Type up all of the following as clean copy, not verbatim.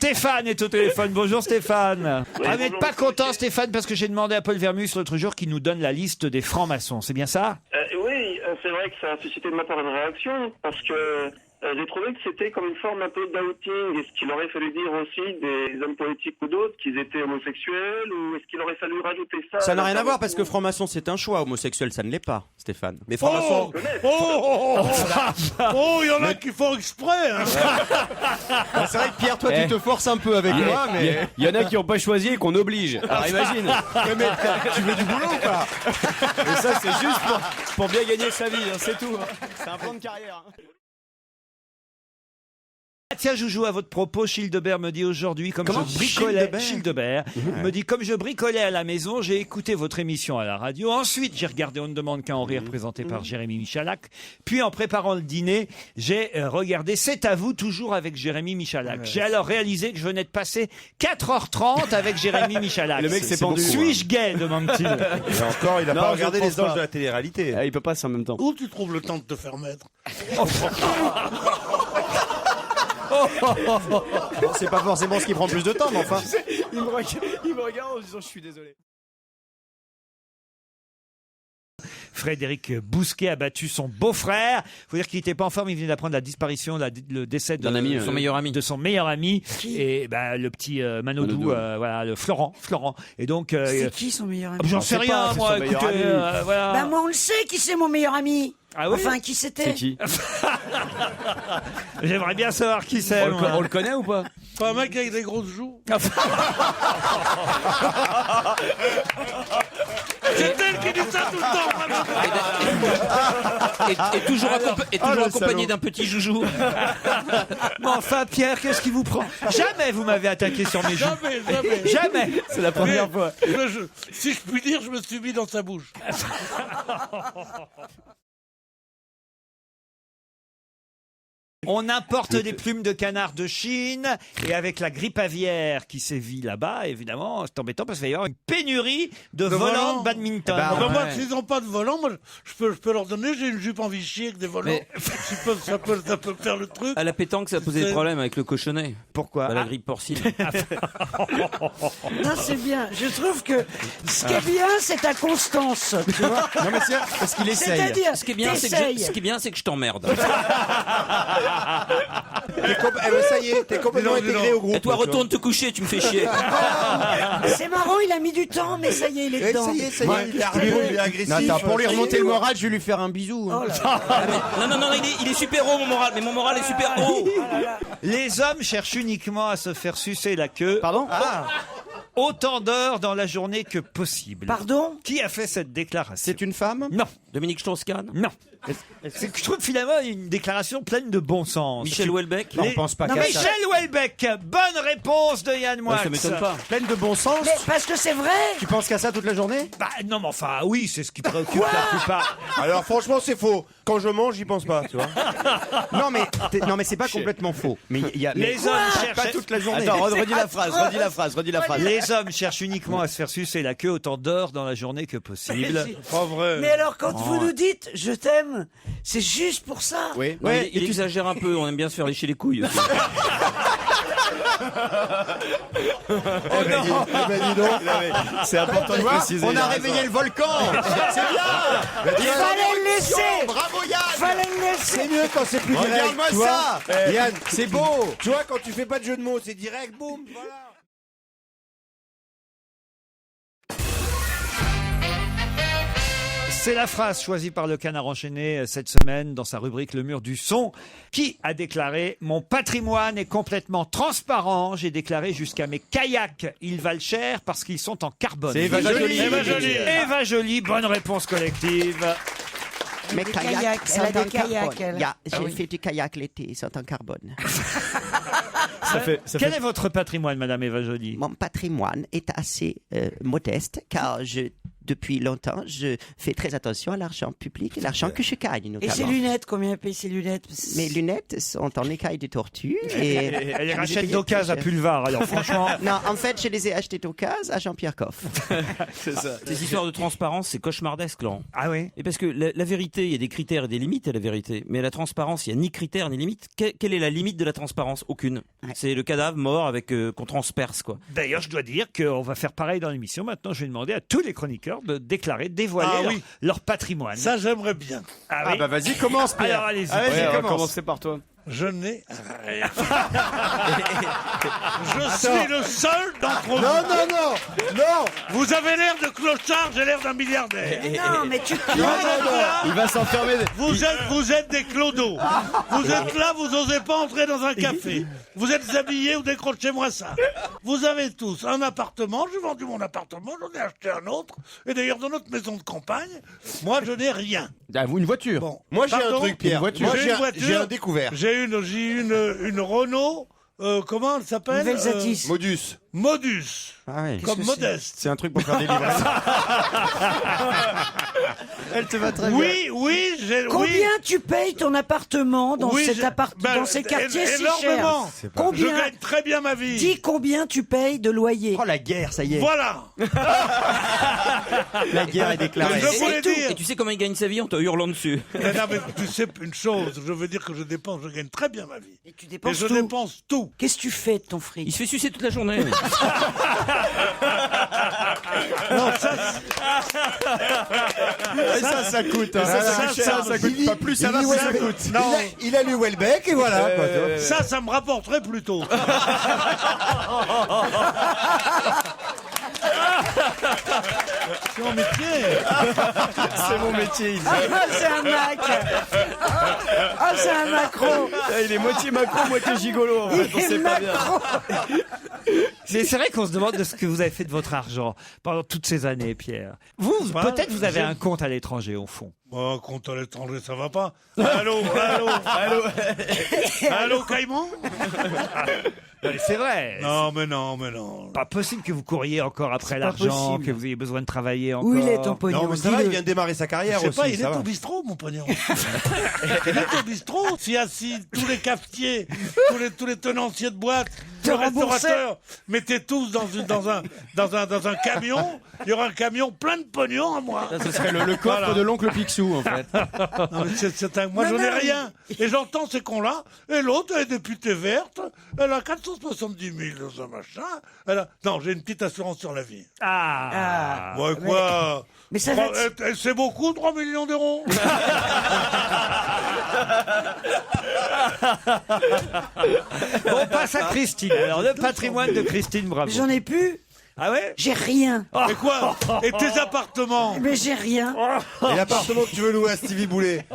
Stéphane est au téléphone. Bonjour Stéphane. Oui, Vous n'êtes pas bonjour, content Stéphane parce que j'ai demandé à Paul Vermus l'autre jour qu'il nous donne la liste des francs-maçons. C'est bien ça? Oui, c'est vrai que ça a suscité de ma part une réaction, parce que j'ai trouvé que c'était comme une forme un peu d'outing. Est-ce qu'il aurait fallu dire aussi des hommes politiques ou d'autres qu'ils étaient homosexuels, ou est-ce qu'il aurait fallu rajouter ça? Ça n'a rien à voir parce que franc-maçon c'est un choix, homosexuel ça ne l'est pas, Stéphane. Mais franc-maçon. Il y en a qui font exprès. Hein. C'est vrai que Pierre, toi tu te forces un peu avec moi, mais. Il y en a qui n'ont pas choisi et qu'on oblige. Alors imagine. Mais tu veux du boulot ou pas? Et ça, c'est juste pour bien gagner sa vie, hein, c'est tout. C'est un plan de carrière. Ah, tiens, Joujou, à votre propos, Childebert me dit aujourd'hui, comme Comment je bricolais, Childebert me dit, comme je bricolais à la maison, j'ai écouté votre émission à la radio. Ensuite, j'ai regardé On ne demande qu'à en rire, présenté par Jérémy Michalak. Puis, en préparant le dîner, j'ai regardé C'est à vous, toujours avec Jérémy Michalak. J'ai alors réalisé que je venais de passer 4h30 avec Jérémy Michalak. Le mec s'est pendu. Suis-je gay, demande-t-il. Et encore, il n'a Non, pas je regardé pense les anges pas. de la télé-réalité. Ah, il peut pas ça en même temps. Où tu trouves le temps de te faire mettre? Bon, c'est pas forcément ce qui prend plus de temps, mais enfin. Il me regarde en disant je suis désolé. Frédéric Bousquet a battu son beau-frère. Faut dire qu'il n'était pas en forme. Il venait d'apprendre la disparition, le décès D'un ami, son meilleur ami. de son meilleur ami. Et le petit Manodou, voilà, le Florent. Et donc, C'est qui son meilleur ami? j'en sais rien, c'est moi. son meilleur Écoutez, ami. voilà. Bah moi on le sait qui c'est mon meilleur ami. Ah oui? Enfin qui c'était? C'est qui? J'aimerais bien savoir qui c'est. moi. On le connaît ou pas? Pas un mec avec des grosses joues. C'est elle qui dit ça tout le temps. Et toujours accompagné d'un petit joujou. Mais enfin, Pierre, qu'est-ce qui vous prend? Jamais vous m'avez attaqué sur mes joues. Jamais. Jamais. C'est la première fois. Si je puis dire, je me suis mis dans sa bouche. On importe des plumes de canard de Chine et avec la grippe aviaire qui sévit là-bas, évidemment, c'est embêtant parce qu'il va y avoir une pénurie de volants volants. de badminton. Moi, s'ils n'ont pas de volant, moi, je peux leur donner. J'ai une jupe en Vichy avec des volants. Mais- Ça peut faire le truc. À la pétanque, ça a posé des problèmes avec le cochonnet. Pourquoi? La grippe porcine. Non c'est bien. Je trouve que ce qui est bien c'est ta constance. Tu vois. Non, mais c'est parce qu'il essaye. C'est-à-dire, Ce qui est bien, c'est que je t'emmerde. Ça y est, t'es complètement intégré au groupe. Et toi, retourne te coucher, tu me fais chier. c'est marrant, il a mis du temps, mais ça y est, il est dedans. Ça y est, il est arrivé, il est agressif. Non, attends, pour lui remonter le moral, je vais lui faire un bisou. Oh là là. Non, il est super haut, mon moral. Mais mon moral est super haut. Les hommes cherchent uniquement à se faire sucer la queue. Pardon? Autant d'heures dans la journée que possible. Pardon? Qui a fait cette déclaration? C'est une femme? Non, Dominique Strauss-Kahn. non. C'est que je trouve finalement une déclaration pleine de bon sens. Michel Houellebecq. Non, on pense pas Non, qu'à mais ça. Michel Houellebecq, bonne réponse de Yann Moix. Ça m'étonne pas. Pleine de bon sens? Mais parce que c'est vrai. Tu penses qu'à ça toute la journée? Bah non, mais enfin, oui, c'est ce qui préoccupe la plupart. Alors franchement, c'est faux. Quand je mange, j'y pense pas, tu vois. Non, mais c'est pas complètement faux. Mais il y a. Les hommes pas cherchent. toute la journée. Attends, redis la phrase. Les hommes cherchent uniquement à se faire sucer la queue autant d'heures dans la journée que possible. Pas vrai. Mais alors quand vous nous dites je t'aime, c'est juste pour ça. Oui. Non, Ouais, il exagère un peu, on aime bien se faire lécher les couilles. c'est important de préciser. On a réveillé le volcan. C'est bien. Il fallait le laisser. Bravo Yann. Fallait le C'est laisser. mieux quand c'est plus direct. Regarde-moi tu vois. ça. Yann, C'est beau. tu vois, quand tu fais pas de jeu de mots, c'est direct, boum, voilà. C'est la phrase choisie par le Canard enchaîné cette semaine dans sa rubrique Le mur du son, qui a déclaré « Mon patrimoine est complètement transparent. J'ai déclaré jusqu'à mes kayaks. Ils valent cher parce qu'ils sont en carbone. » C'est Eva Joly. Eva Joly, bonne réponse collective. Mes kayak, elle a des kayaks, elle. J'ai fait du kayak l'été, ils sont en carbone. Quel est votre patrimoine, Madame Eva Joly? Mon patrimoine est assez modeste car je depuis longtemps, je fais très attention à l'argent public et l'argent que je gagne, Et notamment. ses lunettes, combien payent ses lunettes? Mes lunettes sont en écaille de tortue. Et Elle les je rachète paye d'occasion à très cher. Pulvar, alors franchement. Non, en fait, je les ai achetées d'occasion à Jean-Pierre Coff. C'est ça. Ces histoires de transparence, c'est cauchemardesque, Laurent. Ah oui. Et parce que la vérité, il y a des critères et des limites à la vérité. Mais la transparence, il n'y a ni critères ni limites. Quelle est la limite de la transparence? Aucune. Ouais. C'est le cadavre mort avec qu'on transperce, quoi. D'ailleurs, je dois dire qu'on va faire pareil dans l'émission. Maintenant, je vais demander à tous les chroniqueurs de déclarer, dévoiler Ah leur, oui. leur patrimoine. Ça, j'aimerais bien. Ah oui. bah vas-y, commence, Pierre. Alors, allez-y. Allez, Ouais, on va commence. commencer par toi. Je n'ai rien. Je suis le seul d'entre vous. Non, non, non, non. Vous avez l'air de clochard, j'ai l'air d'un milliardaire. Mais non, mais tu Vous êtes là, Il va s'enfermer. vous êtes des clodos. Vous êtes là, vous n'osez pas entrer dans un café. Vous êtes habillés ou décrochez-moi ça. Vous avez tous un appartement, j'ai vendu mon appartement, j'en ai acheté un autre. Et d'ailleurs, dans notre maison de campagne, moi, je n'ai rien. Ah, vous, une voiture. Bon. Moi, j'ai un Pardon. truc, Pierre. Une voiture. Moi, J'ai une voiture. j'ai un découvert. J'ai une Renault, comment elle s'appelle Nouvelle Zatis. Modus. Modus, Ah oui. comme modeste. C'est un truc pour faire des livraisons. Elle te va très bien. Oui, oui, j'ai... Combien oui. tu payes ton appartement dans, Oui, dans ces quartiers si énormément. chers? Je Combien? gagne très bien ma vie. Dis combien tu payes de loyer. Oh, la guerre, ça y est. Voilà. La guerre est déclarée. Je voulais dire. Et tu sais comment il gagne sa vie en te hurlant dessus. Mais non, mais tu sais une chose, je veux dire que je gagne très bien ma vie. Et tu Et dépenses je tout. dépense tout. Qu'est-ce que tu fais de ton fric? Il se fait sucer toute la journée. Non, ça, Et ça coûte. Hein. Ça coûte pas plus, ça va, Il ça lit coûte. non, Il a lu Welbeck et voilà. quoi, tu vois. ça me rapporterait plus tôt. C'est mon métier. C'est mon métier. Il dit. Ah, c'est un Mac. Ah, c'est un macro. Ah, il est moitié macro, moitié gigolo. En fait, on Il est sait pas bien. macro. Mais c'est vrai qu'on se demande de ce que vous avez fait de votre argent pendant toutes ces années, Pierre. Vous, Voilà. peut-être vous avez J'ai- un compte à l'étranger, au fond. Bon, compte à l'étranger, ça va pas. Allô, allô, allô. Allô, Caïman? C'est vrai. Non, mais non, mais non. Pas possible que vous couriez encore après C'est pas l'argent, possible. que vous ayez besoin de travailler encore. Où il est ton pognon? Non, mais ça va, Dis-le. il vient de démarrer sa Je carrière sais aussi. pas, il ça est va. au bistrot, mon pognon. Il est au bistrot. Si tous les cafetiers, tous les tenanciers de boîte, Te le rembourser. restaurateur, mettaient tous dans un camion, il y aura un camion plein de pognon à moi. Ça, ce serait le coffre Voilà. de l'oncle Picsou, en fait. Non, mais moi, Non, je n'ai non, rien. Et j'entends ces cons-là. Et l'autre, elle est députée verte. Elle a 470 000 dans un machin. Non, j'ai une petite assurance sur la vie. Ah. Ouais, quoi Mais ça va. C'est beaucoup, 3 millions d'euros. Bon, on passe à Christine. Alors, le patrimoine de Christine, bravo. J'en ai plus. Ah ouais. J'ai rien. Et quoi? Et tes appartements? Mais j'ai rien. Et l'appartement que tu veux louer à Stevie Boulet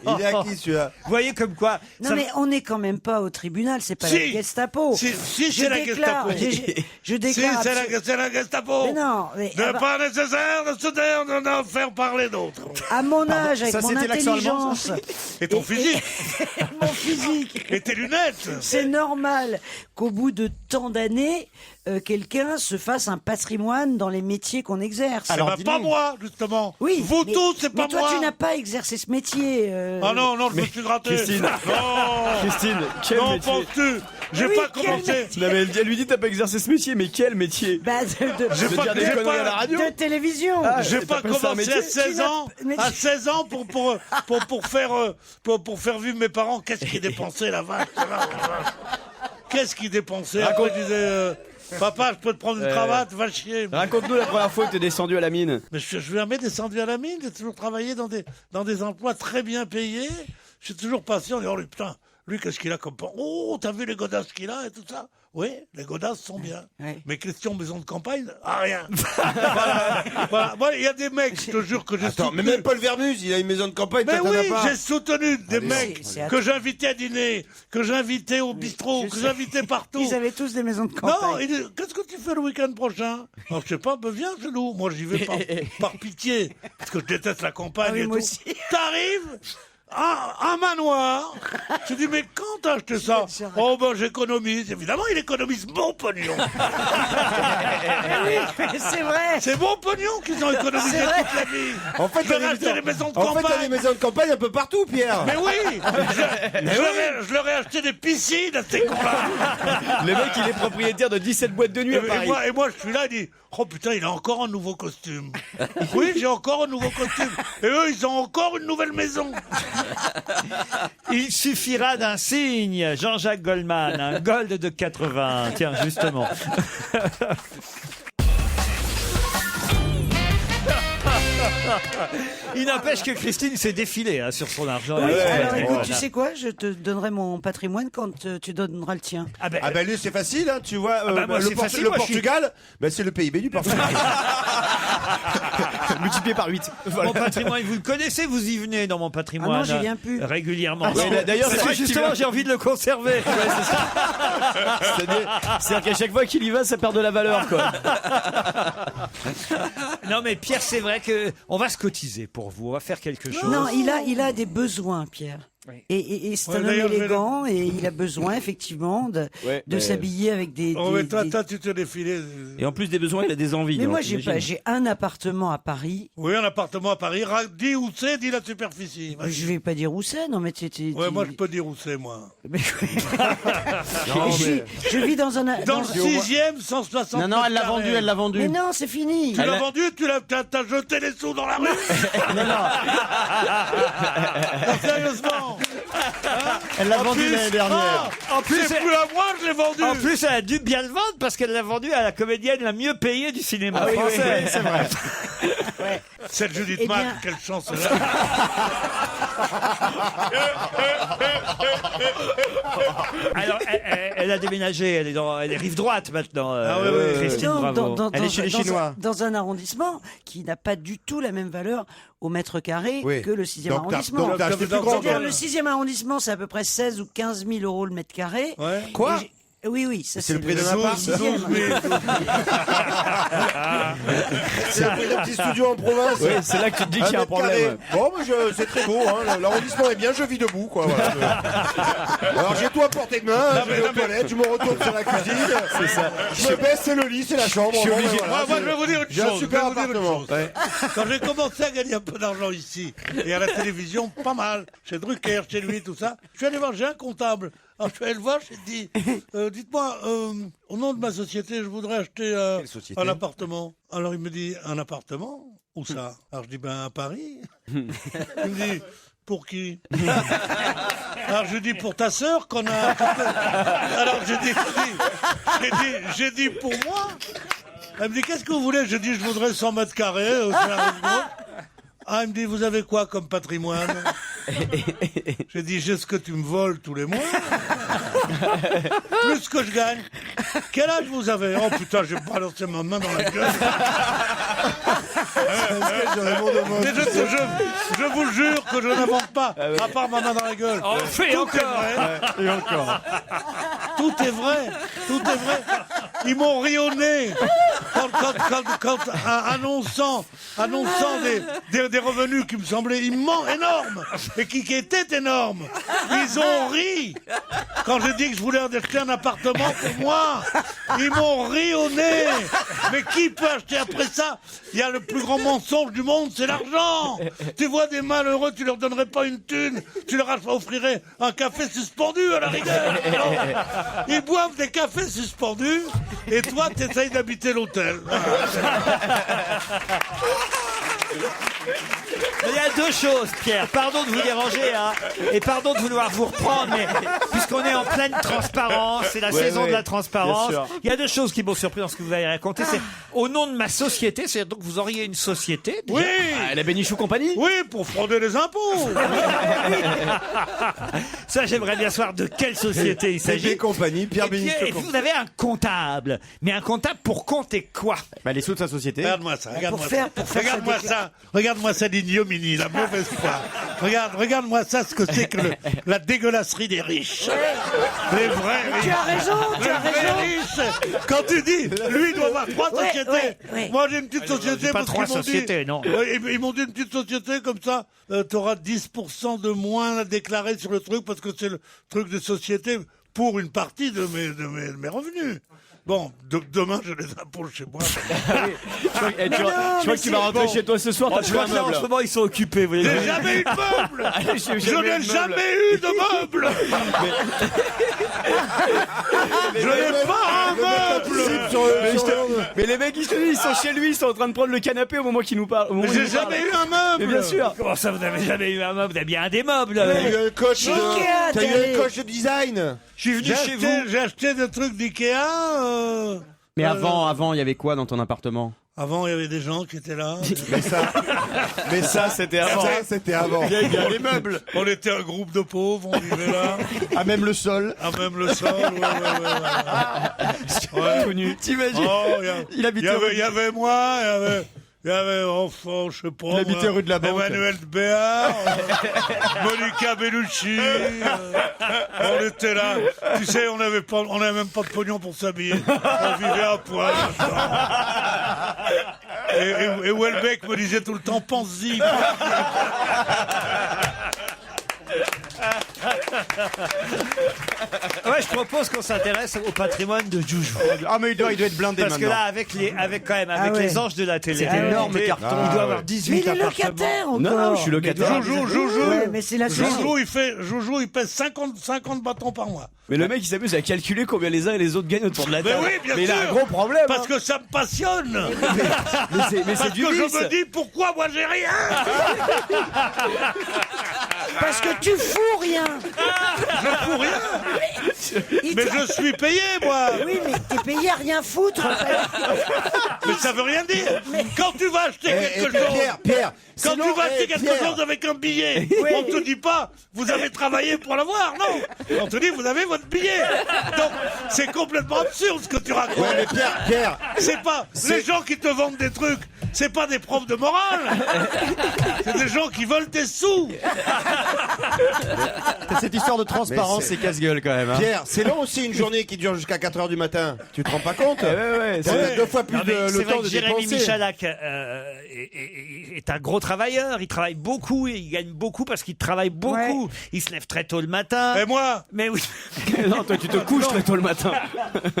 Il est à qui celui-là? Vous voyez comme quoi. Non, ça- mais on n'est quand même pas au tribunal, c'est pas Si. la Gestapo. Si, Je c'est la déclare, Gestapo. je Si, déclare. c'est la Gestapo. Mais non, mais n'est pas nécessaire de se taire, d'en faire parler d'autres. à mon âge, avec ça, mon c'était l'accent allemand, intelligence, Et ton physique. mon physique, Et tes lunettes. c'est normal qu'au bout de tant d'années, quelqu'un se fasse un patrimoine dans les métiers qu'on exerce. Alors, pas moi, justement. Oui, Vous mais- tous, c'est pas mais toi, moi. tu n'as pas exercé ce métier. Ah non, non, je me suis gratté. Christine. Non. Christine, quel Non, métier? penses-tu? J'ai Oui, pas quel commencé. métier Non, mais elle lui dit t'as pas exercé ce métier, mais quel métier? Bah, J'ai De pas, dire des j'ai conneries pas- à la radio? de télévision. Ah, j'ai pas t'appelles ça un commencé à métier? 16 ans, Mais- à 16 ans pour faire vivre mes parents. Qu'est-ce qu'ils dépensaient, la vache? Qu'est-ce qu'ils dépensaient? Après, ils disaient, papa, je peux te prendre une cravate? Va chier. Raconte-nous la première fois que t'es descendu à la mine. Mais je suis jamais descendu à la mine. J'ai toujours travaillé dans des emplois très bien payés. Je suis toujours patient. Et oh, lui, putain, lui, qu'est-ce qu'il a comme... Oh, t'as vu les godasses qu'il a et tout ça? Oui, les godasses sont bien. Ouais. Mais question maison de campagne, rien. Voilà. Voilà, il y a des mecs, je te jure que j'ai Attends, mais soutenu. même Paul Vermus, il a une maison de campagne, Mais toi, t'en oui, as pas. j'ai soutenu des mecs c'est que j'invitais à dîner, que j'invitais au bistrot, je que sais. j'invitais partout. Ils avaient tous des maisons de Non, campagne. il dit, qu'est-ce que tu fais le week-end prochain? Alors, je sais pas, viens chez nous. Moi, j'y vais par pitié, parce que je déteste la campagne Ah oui, et moi tout. aussi. T'arrives un manoir. Je dis, mais quand t'as acheté ça? Oh, ben, j'économise. Évidemment, il économise bon pognon. C'est vrai. C'est bon pognon qu'ils ont économisé toute la vie. En fait, je leur ai acheté des maisons de t'as campagne. des maisons de campagne un peu partout, Pierre. Mais oui, je leur ai acheté des piscines à ces cons-là. Le mec, il est propriétaire de 17 boîtes de nuit à Paris. Et moi, je suis là, il dit, oh putain, il a encore un nouveau costume. Oui, j'ai encore un nouveau costume. Et eux, ils ont encore une nouvelle maison. Il suffira d'un signe, Jean-Jacques Goldman, un gold de 80. Tiens, justement. Il n'empêche que Christine s'est défilée sur son argent. Oui, alors écoute, Voilà. tu sais quoi? Je te donnerai mon patrimoine quand tu donneras le tien. Ah ben, lui, c'est facile, hein, tu vois. moi, c'est facile, le moi, je suis- Portugal, c'est le PIB du Portugal. Multiplié par 8. mon patrimoine, vous le connaissez, vous y venez dans mon patrimoine. Ah non, j'y viens plus. Régulièrement. Ah, ouais, d'ailleurs, Parce c'est que vrai que tu justement, viens- j'ai envie de le conserver. C'est-à-dire qu'à chaque fois qu'il y va, ça perd de la valeur, quoi. Non, mais Pierre, c'est vrai que on va se cotiser pour vous. On va faire quelque chose. Non, il a des besoins, Pierre. Oui. Et c'est Ouais, un homme d'ailleurs, je vais élégant et il a besoin effectivement de s'habiller avec des. Oh, mais toi, des- tu te défilé. Et en plus des besoins, il a des envies. Mais alors, moi, j'ai t'imagines. un appartement à Paris. Oui, un appartement à Paris. Dis où c'est, dis la superficie. Vas-y. Je vais pas dire où c'est, non mais Ouais, moi, je peux dire où c'est, moi. Mais- je vis dans un. Dans le 6e, 160. Non, elle l'a vendu, elle l'a vendu. Mais non, c'est fini. Tu l'as vendu, t'as jeté les sous dans la rue. Non, non, Non, sérieusement. elle l'a En vendu plus- l'année dernière. En plus, C'est plus à moi, je l'ai vendu. en plus, elle a dû bien le vendre parce qu'elle l'a vendu à la comédienne la mieux payée du cinéma Ah oui, oui, français. oui, c'est vrai. Cette Judith Eh Mac, bien- quelle chance elle a. Alors, elle a déménagé. Elle est rive droite maintenant. Ah oui, oui, oui. Christine, Non, bravo. Elle est chez les Chinois. Dans un arrondissement qui n'a pas du tout la même valeur au mètre carré Oui. que le 6e Donc, arrondissement. t'as acheté plus Donc, grand. C'est-à-dire, toi. le 6e arrondissement, c'est à peu près 16 ou 15 000 euros le mètre carré. Ouais. Quoi? Oui, oui, ça C'est le prix d'un le appart. 6e. 12 000. C'est le prix d'un petit studio en province. Oui, c'est là que tu te dis qu'il y a un mètre problème. carré. ouais. Bon, mais c'est très beau. Hein. L'arrondissement est bien, je vis debout. Quoi, voilà. Alors j'ai tout à portée de main, je vais aux toilettes, je me retourne sur la cuisine. C'est ça. Je me baisse, c'est le lit, c'est la chambre. Je suis Bon, obligé. ben voilà, Moi, je vais vous dire une j'ai un chose. super je vais vous dire une appartement. chose. Quand j'ai commencé à gagner un peu d'argent ici, et à la télévision, pas mal, chez Drucker, chez lui, tout ça, je suis allé voir, j'ai un comptable. Alors je suis allé le voir, j'ai dit, dites-moi, au nom de ma société, je voudrais acheter Quelle société un appartement. Alors il me dit, un appartement? Où ça? Alors je dis, ben à Paris. Il me dit, pour qui? Alors je dis, pour ta sœur qu'on a... Alors j'ai dit, pour moi? Elle me dit, qu'est-ce que vous voulez? Je dis, je voudrais 100 mètres carrés. Sur la rive gauche. Ah, il me dit, vous avez quoi comme patrimoine? J'ai dit, j'ai ce que tu me voles tous les mois. Plus ce que je gagne. Quel âge vous avez? Oh putain, j'ai balancé ma main dans la gueule. Mais je vous jure que je n'invente pas, à part ma main dans la gueule. Oh, fais encore. Et encore. Tout est vrai, tout est vrai. Ils m'ont ri au nez quand annonçant des revenus qui me semblaient énormes et qui étaient énormes. Ils ont ri quand j'ai dit que je voulais acheter un appartement pour moi. Ils m'ont ri au nez. Mais qui peut acheter après ça? Il y a le plus grand mensonge du monde, c'est l'argent. Tu vois des malheureux, tu leur donnerais pas une thune, tu leur offrirais un café suspendu à la rigueur. Non. Ils boivent des cafés suspendus et toi t'essayes d'habiter l'hôtel. Il y a deux choses, Pierre. Pardon de vous déranger, hein, et pardon de vouloir vous reprendre, mais puisqu'on est en pleine transparence, c'est la saison de la transparence. bien sûr. Il y a deux choses qui m'ont surpris dans ce que vous avez raconté. C'est au nom de ma société, c'est donc vous auriez une société. Déjà. Oui, La Bénichou Compagnie. oui, pour frauder les impôts. Ça, j'aimerais bien savoir de quelle société il C'est s'agit. des compagnies, Pierre Et puis, Bénichou. vous avez un comptable, mais un comptable pour compter quoi? Bah, les sous de sa société. Regarde-moi ça, regarde-moi Pour faire ça. Regarde-moi ça, regarde-moi ça, Didier. l'ignominie, la mauvaise foi. Regarde-moi ça, ce que c'est que la dégueulasserie des riches. Les vrais riches. Tu as raison, tu as raison. Riches. Quand tu dis, lui il doit avoir 3 sociétés. ouais. Moi j'ai une petite société. Pas parce 3 qu'ils m'ont dit- sociétés, non. Ils m'ont dit une petite société comme ça, t'auras 10% de moins à déclarer sur le truc parce que c'est le truc des sociétés pour une partie de mes revenus. Bon, demain j'ai les impôts chez moi. Je crois que tu vas rentrer chez toi ce soir, t'as Je trouvé crois un que là, en meuble. ce moment, ils sont occupés. Vous J'ai voyez. jamais eu de meuble. J'ai Je n'ai jamais eu de meuble. Je n'ai pas un meuble. Mais les mecs, ils sont chez lui, ils sont en train de prendre le canapé au moment qu'il nous parle. J'ai jamais eu un meuble. Mais bien sûr. Comment ça, vous n'avez jamais eu un meuble? Vous avez bien un des meubles. T'as eu un coach Ikea, t'as t'es eu allé. un coach de design. Je suis venu chez vous. J'ai acheté des trucs d'Ikea. Mais avant, il y avait quoi dans ton appartement? Avant, il y avait des gens qui étaient là. Mais ça, c'était avant. Ça, c'était avant. Il y avait bien les meubles. On était un groupe de pauvres, on vivait là. Ah, même le sol. Ah, même le sol, ouais. Tout nu. T'imagines? Oh, Il habitait il y avait moi, il y avait, enfin, je sais pas. Il habitait rue de la Banque. Emmanuel de Béard, Monica Bellucci. On était là. Tu sais, on avait même pas de pognon pour s'habiller. On vivait à poil. Et Houellebecq me disait tout le temps, pense-y. Ouais, je propose qu'on s'intéresse au patrimoine de Joujou. Ah, mais il doit être blindé Parce que maintenant. là, avec ouais. les anges de la télé, C'est énorme, il carton. doit avoir Mais 18 il est appartements. locataire encore. Non, je suis locataire. Joujou. Ouais, mais c'est la Joujou, il pèse 50 bâtons par mois. Mais le mec, il s'amuse à calculer combien les uns et les autres gagnent autour de la Mais table. oui, bien Mais il sûr. a un gros problème. Parce que ça me passionne. Mais c'est Parce du que vice. je me dis, pourquoi moi j'ai rien? Parce que tu fous rien. Je fous rien. Mais je suis payé, moi. Oui, mais t'es payé à rien foutre. Mais ça veut rien dire. Quand tu vas acheter quelque chose, Pierre. quand sinon, tu vas acheter quelque Pierre. chose avec un billet, on te dit pas, vous avez travaillé pour l'avoir, non. On te dit, vous avez votre billet. Donc, c'est complètement absurde ce que tu racontes. Ouais, mais Pierre. C'est pas les gens qui te vendent des trucs, c'est pas des profs de morale. C'est des gens qui veulent tes sous. Cette histoire de transparence, Mais c'est casse-gueule quand même. Hein. Pierre, c'est long aussi une journée qui dure jusqu'à 4h du matin. Tu te rends pas compte? Ouais, T'as 2 fois plus Non, mais de c'est le vrai temps que de Jérémy dépenser. Michalak est un gros travailleur. Il travaille beaucoup et il gagne beaucoup parce qu'il travaille beaucoup. Il se lève très tôt le matin. Et moi? Mais oui. Non, toi, tu te couches très tôt le matin.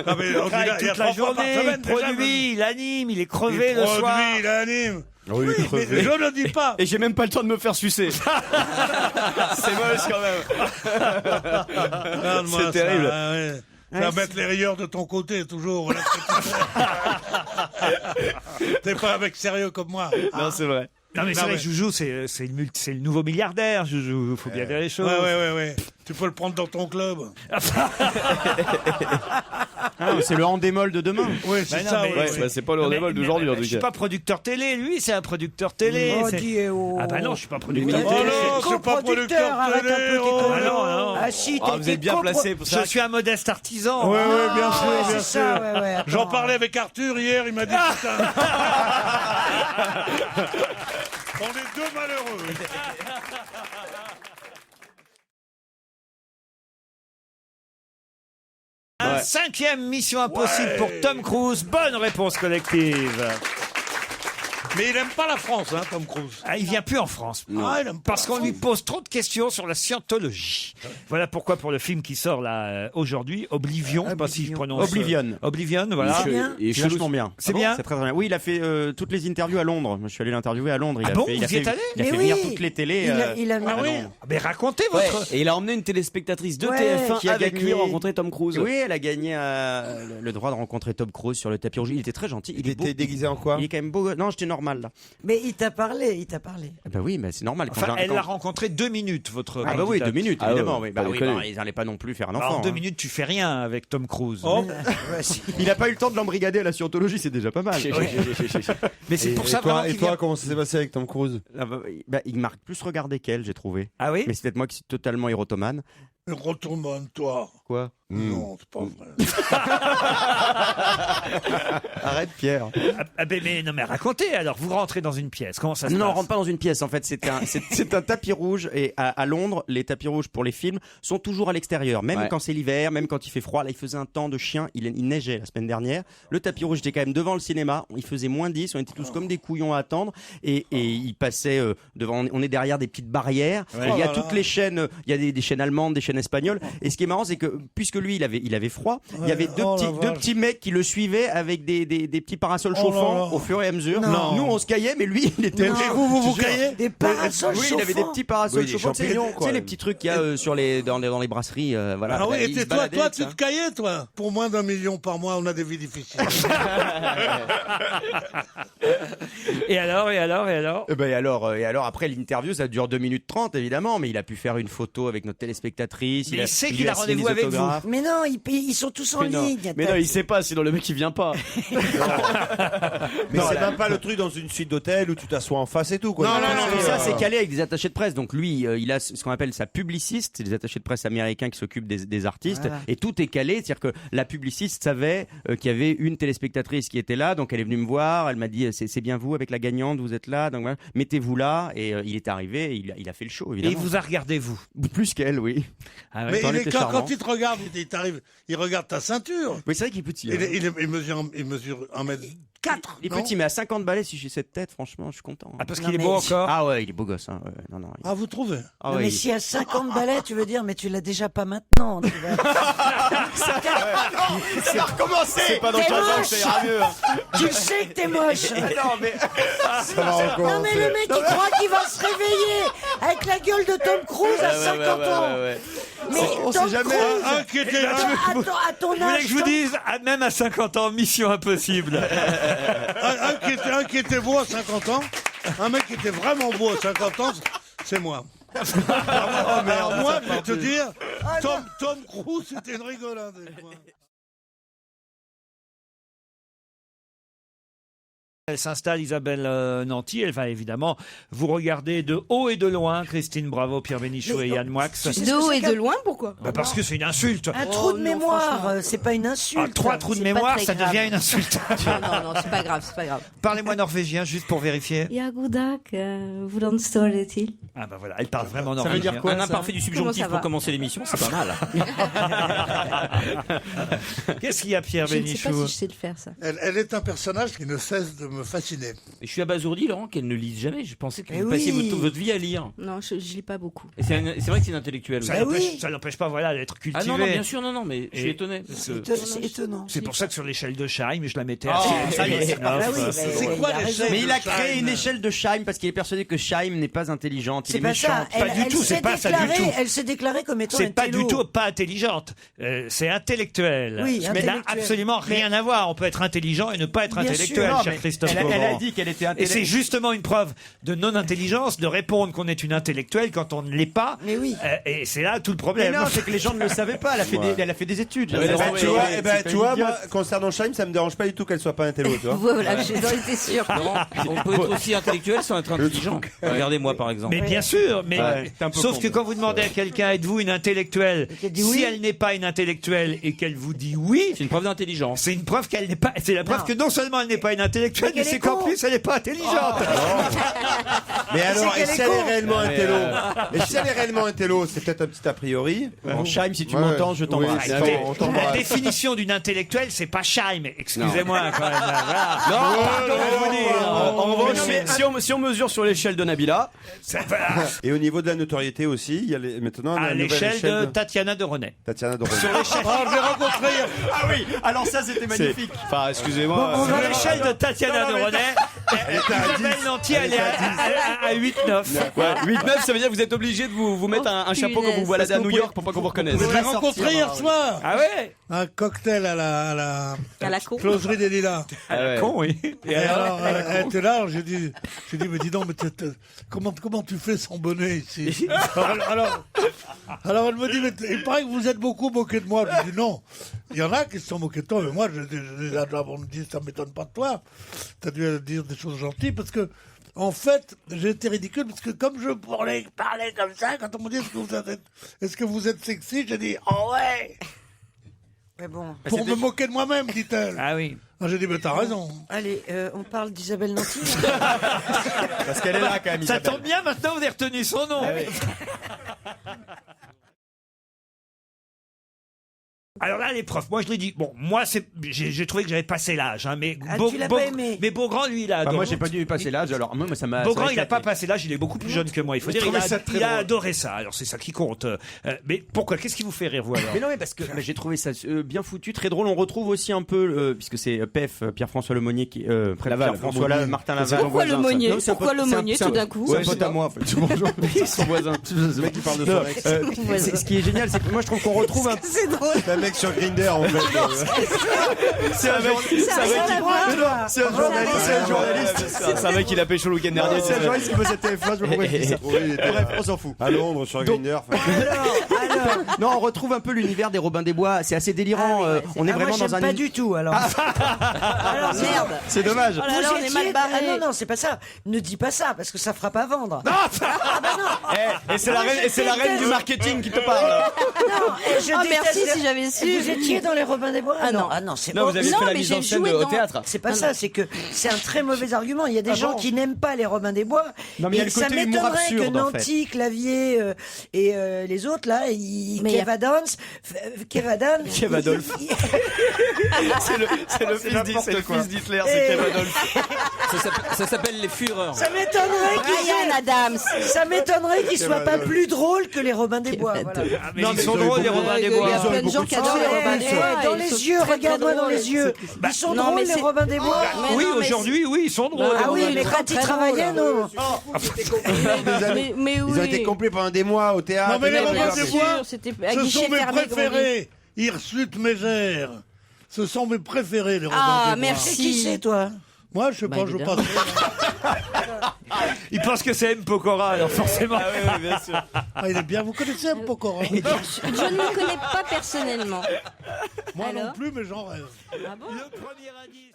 Non, mais on Il travaille dit là, il y a toute la 3 fois par journée, semaine, il déjà, produit, il anime, il est il crevé le soir. produit, il anime. Oui, Mais crevé. je ne dis pas. Et j'ai même pas le temps de me faire sucer. C'est moche quand même. Regarde-moi C'est terrible. Ça, ouais. Ça va mettre les rayures de ton côté, toujours. Voilà ce que tu fais. T'es pas avec sérieux comme moi. Non, c'est vrai. Non mais c'est Non, vrai mais- que Joujou, c'est le nouveau milliardaire, Joujou. Faut bien dire les choses. Ouais. Tu peux le prendre dans ton club. Ah, c'est le handémol de demain. Oui, Bah c'est non, ça. mais- oui, Ouais, oui. bah, c'est pas le handball d'aujourd'hui en Je tout suis cas. pas producteur télé, lui c'est un producteur télé. Oh, c'est- dis, oh. Ah bah non, je suis pas producteur T'es Oh télé. non, c'est pas producteur arrête un peu télé, tes oh conneries. non, non. Ah si, Ah, vous êtes bien placé pour ça. Je suis un modeste artisan. Ouais, bien sûr, Ah, bien c'est ça, sûr. ouais, attends. J'en parlais avec Arthur hier, il m'a dit putain. On est deux malheureux. Un 5e Mission Impossible pour Tom Cruise. Bonne réponse collective. Mais il aime pas la France, hein, Tom Cruise. Ah, il vient plus en France. Ah, il aime pas Parce la qu'on lui France. pose trop de questions sur la scientologie. Voilà pourquoi pour le film qui sort là aujourd'hui, Oblivion, je sais pas si je prononce. Oblivion. Oblivion, voilà. C'est bien. Et C'est vachement bien. C'est bien. C'est très très bien. Oui, il a fait toutes les interviews à Londres. Je suis allé l'interviewer à Londres. Il Ah a bon, fait, il a vous y fait, êtes allé il a Mais fait oui. venir toutes les télés. Il a mis Ah oui. Mais racontez Ouais, votre. et il a emmené une téléspectatrice de Ouais, TF1 qui a avec gagné- lui rencontrer Tom Cruise. Oui, elle a gagné le droit de rencontrer Tom Cruise sur le tapis rouge. Il était très gentil. Il était déguisé en quoi? Il est quand même beau. Non, j'étais normal là. Mais il t'a parlé. Bah oui, mais c'est normal. Enfin, elle l'a rencontré 2 minutes, votre. Ah bah oui, 2 minutes, Ah évidemment. ouais, oui. Bah pas oui, déconner. bah, ils n'allaient pas non plus faire un Alors, enfant. en 2 hein. minutes, tu fais rien avec Tom Cruise. Oh. Il a pas eu le temps de l'embrigader à la scientologie, c'est déjà pas mal. Mais c'est pour ça vraiment qu'il vient. Comment ça s'est passé avec Tom Cruise? Ah bah, il m'a plus regardé qu'elle, j'ai trouvé. Ah oui. Mais c'est peut-être moi qui suis totalement érotomane. Rotomane, toi. quoi? Non, c'est pas vrai. Arrête, Pierre. Mais racontez, alors, vous rentrez dans une pièce, comment ça se Non, passe? on rentre pas dans une pièce. En fait, c'est un tapis rouge. Et à Londres, les tapis rouges pour les films sont toujours à l'extérieur. Même quand c'est l'hiver, même quand il fait froid. Là, il faisait un temps de chien. Il neigeait la semaine dernière. Le tapis rouge était quand même devant le cinéma. Il faisait moins 10. On était tous comme des couillons à attendre. Et il passait devant. On est derrière des petites barrières. Ouais. Il y a toutes les chaînes. Il y a des chaînes allemandes, des chaînes espagnoles. Et ce qui est marrant, c'est que puisque lui, il avait froid, il y avait deux petits mecs qui le suivaient avec des petits parasols chauffants au fur et à mesure. Non. Nous, on se caillait, mais lui, il était. Et vous caillez? Des parasols Oui, chauffants. il avait des petits parasols Oui, des chauffants. champignons, Tu quoi. sais, les petits trucs qu'il y a dans les brasseries. Voilà. Ah oui, Il se et baladait toi, avec tu ça. te caillais, toi? Pour moins d'1 million par mois, on a des vies difficiles. Et alors Et alors, après l'interview, ça dure 2 minutes 30, évidemment, mais il a pu faire une photo avec notre téléspectatrice. Mais il sait lui qu'il a signé rendez-vous des avec vous. autographes. Mais non, ils sont tous en ligne. Mais non, il sait pas, sinon le mec il vient pas. Mais c'est même pas le truc dans une suite d'hôtel où tu t'assois en face et tout, quoi. Non, Et ça, c'est calé avec des attachés de presse. Donc lui, il a ce qu'on appelle sa publiciste, c'est des attachés de presse américains qui s'occupent des artistes. Voilà. Et tout est calé, c'est-à-dire que la publiciste savait qu'il y avait une téléspectatrice qui était là, donc elle est venue me voir, elle m'a dit c'est bien vous avec la gagnante, vous êtes là, donc voilà, mettez-vous là. Et il est arrivé, et il a fait le show, Et évidemment. il vous a regardé, vous? Plus qu'elle, oui. Ah ouais. Mais Quand quand il te regarde, il regarde ta ceinture. Oui, c'est vrai qu'il est petit. hein. Il mesure 1m4. Il est petit, mais à 50 balais, si j'ai cette tête, franchement, je suis content. Ah, parce Non, qu'il est mais- beau encore? Ah ouais, il est beau gosse. Hein. Ouais, non. Ah, vous trouvez? Ah Non, ouais, mais il- si à 50 balais, tu veux dire, mais tu l'as déjà pas maintenant. Tu vois. Ça va recommencer. C'est pas dans T'es 15 ans que moche. ça ira mieux. Tu sais que t'es moche. Non, mais Ça va Non, mais recommencer. le mec, il croit qu'il va se réveiller avec la gueule de Tom Cruise à 50 ans. Mais On Tom sait jamais. Cruise, Un qui était à ton Vous voulez âge, que je vous dise, même à 50 ans, mission impossible. un qui était beau à 50 ans, un mec qui était vraiment beau à 50 ans, c'est moi. Alors moi, je vais te dire, Tom Cruise, c'était une rigolade. Elle s'installe, Isabelle Nanty. Elle va évidemment vous regarder de haut et de loin, Christine Bravo, Pierre Bénichou et Yann Moix. Tu sais ce que De haut c'est et qu'un- de loin, pourquoi? Parce que c'est une insulte. Un trou de non, mémoire, franchement. c'est pas une insulte. 3 trous de c'est pas mémoire, très ça grave. devient une insulte. Non, c'est pas grave, c'est pas grave. Parlez-moi norvégien, juste pour vérifier. Ja, god dag. Hvordan står det til? Ah bah voilà, elle parle vraiment ça norvégien. veut dire quoi Un imparfait du Comment subjonctif ça pour va commencer l'émission, c'est pas mal. Qu'est-ce qu'il y a, Pierre Je ne sais pas Bénichou? si je sais le faire, ça. Elle est un personnage qui ne cesse de me fasciner. Et je suis abasourdi, Laurent, qu'elle ne lise jamais. Je pensais que Eh vous passiez oui. votre vie à lire. Non, je lis pas beaucoup. Et c'est vrai que c'est une intellectuelle. Ça Bah n'empêche oui. ça n'empêche pas, voilà, d'être cultivé. Ah non, non, bien sûr, non, mais je suis Et- étonné. parce que- C'est étonnant. C'est pour ça que sur l'échelle de Scheim, je la mettais Oh, assez. ça y est, c'est Ah oui, bah, C'est ouais, quoi il a l'échelle raison. Mais il a de créé Scheim. une échelle de Scheim parce qu'il est persuadé que Scheim n'est pas intelligente. Il C'est est pas méchant. ça. Pas du tout, s'est c'est pas ça du déclarée- tout. Elle s'est déclarée comme étant C'est pas intello. du tout pas intelligente. C'est intellectuel. Oui, Mais n'a intellectuel. absolument rien à voir. On peut être intelligent et ne pas être Bien intellectuel, sûr. cher Christophe Elle a Beaugrand. dit qu'elle était Et c'est intelligente. justement une preuve de non-intelligence de répondre qu'on est une intellectuelle quand on ne l'est pas. Mais oui. Et c'est là tout le Mais problème. non, c'est que les gens ne le savaient pas. Elle a fait des études. mais Elle a Laurent, fait- Tu vois, c'est eh ben, pas tu vois, idiot. moi, concernant Scheim, ça me dérange pas du tout qu'elle soit pas intello, tu vois. Voilà, j'en étais sûre. Laurent, on peut être aussi intellectuel sans être intelligent. Regardez-moi, par exemple. Mais bien sûr, mais Ouais, t'es un peu sauf con, que mais- quand vous demandez à quelqu'un êtes-vous une intellectuelle, qu'elle dit si oui. elle n'est pas une intellectuelle et qu'elle vous dit oui, C'est une preuve d'intelligence. c'est une preuve qu'elle n'est pas. C'est la preuve Non. que non seulement elle n'est pas une intellectuelle, Mais mais qu'elle c'est est qu'en con. plus elle n'est pas intelligente. Mais alors, et qu'elle si est elle est con. réellement intello? Et si elle est réellement intello, c'est peut-être un petit a priori. Bon, Scheim, si tu Ouais. m'entends, je t'embrasse. Oui, Arrêtez. on La t'embrasse. définition d'une intellectuelle, c'est pas Scheim. Excusez-moi quand même. là, voilà. Pardon de vous dire. En revanche, si on mesure sur l'échelle de Nabila, Voilà. Et au niveau de la notoriété aussi, il y a maintenant À une nouvelle l'échelle échelle de Tatiana de René. Tatiana Doré. Sur l'échelle. Ah, je l'ai rencontré hier. Ah oui, alors ça c'était magnifique. enfin, excusez-moi. Sur l'échelle de Tatiana de René, était à Isabelle 10. Nanty, elle est à 8-9. Ouais, 8-9, ça veut dire que vous êtes obligé de vous mettre un chapeau quand vous baladez à New York pour pas qu'on vous reconnaisse. Je l'ai rencontré hier soir. Ah ouais. Un cocktail à la À la con. closerie des Lilas. Ah ouais. Con, oui. Et alors, elle était là, alors j'ai dit, mais dis donc, mais comment tu fais sans bonnet ici? Alors elle me dit, mais il paraît que vous êtes beaucoup moqué de moi. Je dis non, il y en a qui se sont moqués de toi, mais moi, on me dit, ça m'étonne pas de toi. T'as dû dire des choses gentilles parce que, en fait, j'ai été ridicule parce que comme je parlais comme ça, quand on me dit est-ce que vous êtes sexy, j'ai dit oh ouais. Mais bon. Pour me moquer de moi-même, dit-elle. Ah oui. J'ai dit, mais t'as raison. Allez, on parle d'Isabelle Nanty. Parce qu'elle est là quand même. Ça Isabelle. tombe bien, maintenant vous avez retenu son nom. Alors là, les profs, moi je l'ai dit, bon, moi j'ai trouvé que j'avais passé l'âge, hein, mais tu l'as pas aimé. Mais Beaugrand, lui, il a Bah, adoré. moi j'ai pas dû passer l'âge, alors moi ça m'a. Beaugrand, ça m'a il n'a pas éclaté. passé l'âge, il est beaucoup plus jeune que moi. Il faut dire, trouvais ça très il a drôle. adoré ça. Alors c'est ça qui compte. Mais pourquoi? Qu'est-ce qui vous fait rire, vous alors? Mais non, mais parce que j'ai trouvé ça bien foutu, très drôle. On retrouve aussi un peu, puisque c'est PF, Pierre-François Lemonnier, qui, Pierre-François Lemonnier. Martin C'est Laval. Pourquoi Lemonnier Non, c'est un Pourquoi pote- Lemonnier c'est un- tout d'un coup C'est un pote à moi, en fait. Bonjour. Son voisin. Le mec qui parle de son ex. Ce qui est génial, c'est que moi je trouve qu'on retrouve un. C'est drôle. C'est un mec sur Grindr en fait. C'est un mec qui. Ça a rien à voir. C'est un journaliste. C'est un journaliste. C'est un mec qui l'a pécho le week-end dernier. C'est un journaliste qui bosse à TF1. Je sais pas pourquoi je dis ça. Oui, il était Bref, on s'en fout. à Londres sur Grindr. Alors. Non, on retrouve un peu l'univers des Robins des Bois. C'est assez délirant. On est moi, vraiment dans j'aime un. pas du tout, alors. Alors, Merde. C'est dommage. Oh là là, on est mal barré. Ah non, c'est pas ça. Ne dis pas ça, parce que ça fera pas vendre. Et c'est la reine du marketing qui te parle. Non, je Oh, déteste merci, les- si j'avais su. Vous étiez dans les Robins des Bois? Ah non. C'est Non, pas- vous avez Non, fait la mais mise en j'ai scène joué au dans- théâtre. C'est pas ça, c'est que c'est un très mauvais argument. Il y a des gens qui n'aiment pas les Robins des Bois. Non, mais il y a le ça côté humour m'étonnerait que absurde, en fait. Nanty, Clavier et les autres là, Kev Adams, Kev Adolphe. C'est le fils d'Hitler, c'est Kev Adolphe. Ça s'appelle les Führers. ça m'étonnerait Ryan Adams. qu'ils soient pas plus drôles que les Robins des Bois. Voilà. Ah, mais ils sont drôles, les Robins des Il y Bois. a plein de gens qui adorent les Robins des Bois. Dans Ils les sont yeux, très, très regarde-moi dans drôles. les yeux. Ils sont Non, drôles, mais les c'est- Robins des Bois. Oui, non, mais aujourd'hui, oui, ils sont drôles. Ah oui, ils mais sont quand très ils travaillaient, drôles. non. Mais Ils ont été oui. complets pendant des mois au théâtre. Non, mais les Mais Robins bien des Bois, sûr, c'était à ce guichet sont mes fermé, préférés. Hirsute Mégère. Ce sont mes préférés, les Robins Ah, des Bois. merci. Qui c'est, toi? Moi, je sais pas, je évidemment. passe. Ils pensent que c'est M. Pokora, alors forcément. bien sûr. Ah, il est bien, vous connaissez un Pokora? Je ne le connais pas personnellement. Moi non Alors plus, mais j'en rêve. Ah bon Le premier indice.